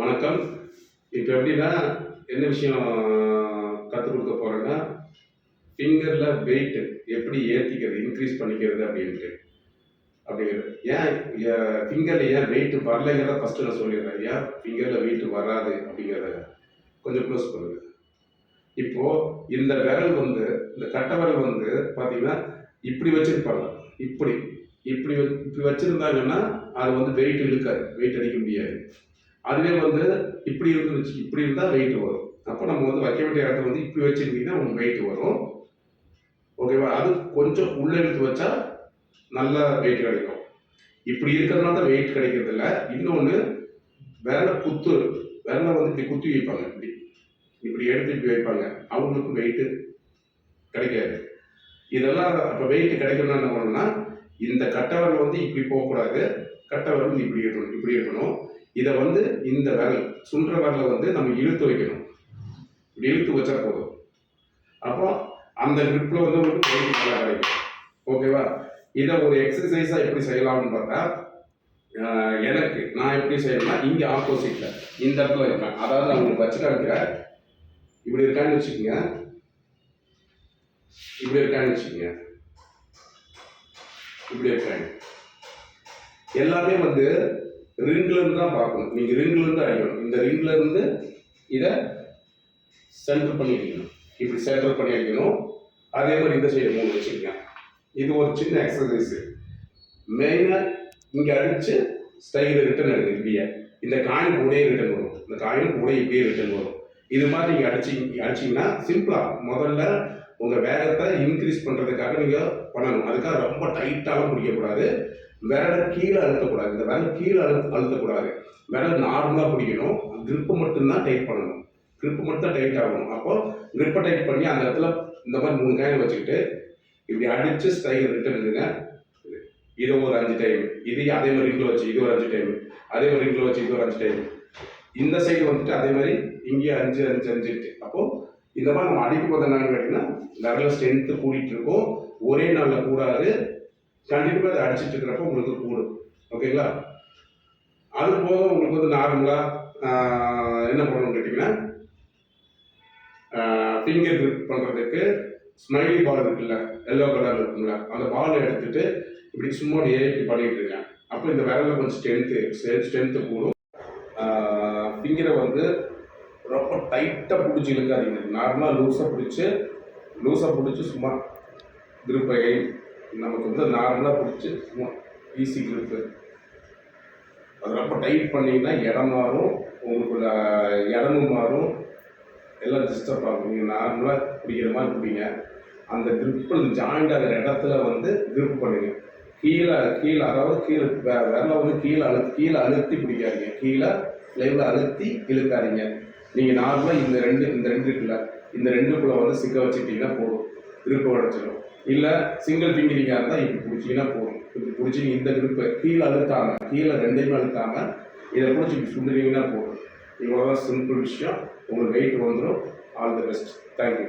வணக்கம். இப்போ எப்படின்னா என்ன விஷயம் கற்றுக் கொடுக்க போகிறேன்னா, ஃபிங்கரில் வெயிட் எப்படி ஏற்றிக்கிறது, இன்க்ரீஸ் பண்ணிக்கிறது அப்படிங்கிறது. ஏன் ஃபிங்கரில் ஏன் வெயிட் வரலைங்கிறத ஃபஸ்ட்டு நான் சொல்லிடுறேன். ஏன் ஃபிங்கரில் வெயிட் வராது அப்படிங்கிறத கொஞ்சம் க்ளோஸ் பண்ணுங்கள். இப்போது இந்த விரல் இந்த கட்டை விரல் பார்த்தீங்கன்னா இப்படி வச்சுருப்பாங்க. இப்படி இப்படி இப்படி வச்சுருந்தாங்கன்னா அது வெயிட் இழுக்காது, வெயிட் அடிக்க முடியாது. அதுவே இப்படி இருந்துச்சு, இப்படி இருந்தால் வெயிட் வரும். அப்போ நம்ம வைக்க வேண்டிய இடத்துல இப்படி வச்சுருந்தீங்கன்னா உங்களுக்கு வெயிட் வரும். ஓகேவா? அது கொஞ்சம் உள்ளே எடுத்து வச்சா நல்லா வெயிட் கிடைக்கும். இப்படி இருக்கிறதுனால தான் வெயிட் கிடைக்கிறது இல்லை. இன்னொன்று விரலை இப்படி குத்தி வைப்பாங்க. இப்படி எடுத்து இப்படி வைப்பாங்க. அவங்களுக்கு வெயிட்டு கிடைக்காது. இதெல்லாம் அப்போ வெயிட் கிடைக்கணும்னா என்ன பண்ணணும்னா, இந்த கட்டை விரல் இப்படி போகக்கூடாது. கட்டை விரல் இப்படி இருக்கணும். இதை இந்த விரல் சுன்ற விரலை நம்ம இழுத்து வைக்கணும். இப்படி இழுத்து வச்சா போதும். அப்போ அந்த கிரிப்பில் உங்களுக்கு வெயிட் நல்லா கிடைக்கும். ஓகேவா? இதை ஒரு எக்ஸசைஸாக எப்படி செய்யலாம்னு பார்த்தா, நான் எப்படி செய்யணும்னா, இங்கே ஆப்போசிட்டில் இந்த இடத்துல இருப்பேன். அதாவது நான் உங்களுக்கு வச்சு காமிக்கிறேன். இப்படி இருக்கான்னு வச்சுக்கோங்க. இப்படி இருக்கான்னு எல்லாமே ரிங்ல இருந்து தான் பார்க்கணும். நீங்கள் ரிங்ல இருந்து அடிக்கணும். இந்த ரிங்ல இருந்து இதை சென்டர் பண்ணி அடிக்கணும். இப்படி சென்டர் பண்ணி அடிக்கணும். அதே மாதிரி இந்த சைடு 3 வச்சுக்கோங்க. இது ஒரு சின்ன எக்ஸசைஸ். மெயினாக இங்கே அடித்து ஸ்டைலில் ரிட்டர்ன் எடுங்க. இப்படியே இந்த காயின் கூடயே ரிட்டர்ன் வரும். இந்த காயின் கூட இப்படியே ரிட்டர்ன் வரும். இது மாதிரி நீங்கள் அடிச்சிங்கன்னா சிம்பிளாக முதல்ல உங்கள் வேகத்தை இன்க்ரீஸ் பண்ணுறதுக்காக நீங்கள் பண்ணணும். அதுக்காக ரொம்ப டைட்டாகவும் பிடிக்கக்கூடாது. விரலை கீழே அழுத்தக்கூடாது. இந்த விரல் கீழே அழுத்தக்கூடாது. விரல் நார்மலாக பிடிக்கணும். கிரிப்பு மட்டும்தான் டைட் பண்ணணும். கிரிப்பு மட்டும் தான் டைட் ஆகணும். அப்போ கிரிப்பை டைட் பண்ணி அந்த இடத்துல இந்த மாதிரி 3 காயின் வச்சுக்கிட்டு இப்படி அடித்து ஸ்டைல் ரிட்டர்ன் எடுங்க. இது ஒரு 5 டைம். இது அதே மாதிரி ரிங்கில் வச்சு இது ஒரு 5 டைம். அதே மாதிரி ரிங்கில் வச்சு இது ஒரு 5 டைம். இந்த சைடு அதே மாதிரி இங்கேயே 5 5 5 அப்போது இந்த மாதிரி நம்ம அடிக்கும் போது என்னன்னு கேட்டிங்கன்னா விரல ஸ்ட்ரென்த்து கூட்டிகிட்டு இருக்கோம். ஒரே நாளில் கூடாது. கண்டிப்பாக அதை அடிச்சுட்டு இருக்கிறப்ப உங்களுக்கு கூடும். ஓகேங்களா? அது போக உங்களுக்கு நார்மலாக என்ன பண்ணணும்னு கேட்டிங்கன்னா, ஃபிங்கர் கிரிப் பண்ணுறதுக்கு ஸ்மைலி பால் இருக்குல்ல, எல்லோ கலர் இருக்குங்களா, அந்த பாலை எடுத்துகிட்டு இப்படி சும்மா ஏறி பண்ணிகிட்டு இருக்கேன். அப்போ இந்த விரலில் கொஞ்சம் ஸ்ட்ரென்த்து கூடும். ஃபிங்கரை ரொம்ப டைட்டாக பிடிச்சி இழுக்காதீங்க. நார்மலாக லூஸாக பிடிச்சி சும்மா கிரிப்பை நமக்கு நார்மலாக பிடிச்சி சும்மா ஈஸி கிரிப்பு. அது ரொம்ப டைட் பண்ணிங்கன்னா இடம் மாறும், உங்களுக்கு இடமும் மாறும், எல்லாம் டிஸ்டர்ப் ஆகும். நீங்கள் நார்மலாக பிடிக்கிற மாதிரி பிடிங்க. அந்த கிரிப்பில் ஜாயிண்ட் ஆகிற இடத்துல கிரிப் பண்ணுங்க. கீழே அதாவது விரலை கீழே அழுத்தி பிடிக்காதீங்க. கீழே லைவில் அழுத்தி இழுக்காதீங்க. நீங்கள் நார்மலாக இந்த ரெண்டு இருக்குல்ல, இந்த ரெண்டுக்குள்ளே சிக்க வச்சுக்கிட்டிங்கன்னா போதும், கிரிப்பை உடச்சிடும். இல்லை சிங்கிள் ஃபிங்கரிங்காக இருந்தால் இப்படி பிடிச்சிங்கன்னா போதும். இப்படி பிடிச்சி இந்த கிரிப்பை கீழே ரெண்டையுமே அழுத்தாமல் இதை பிடிச்சி இப்படி சுண்டுறீங்கன்னா போதும். இவ்வளோதான் சிம்பிள் விஷயம். உங்களுக்கு வெயிட் வந்துடும். All the best. தேங்க்யூ.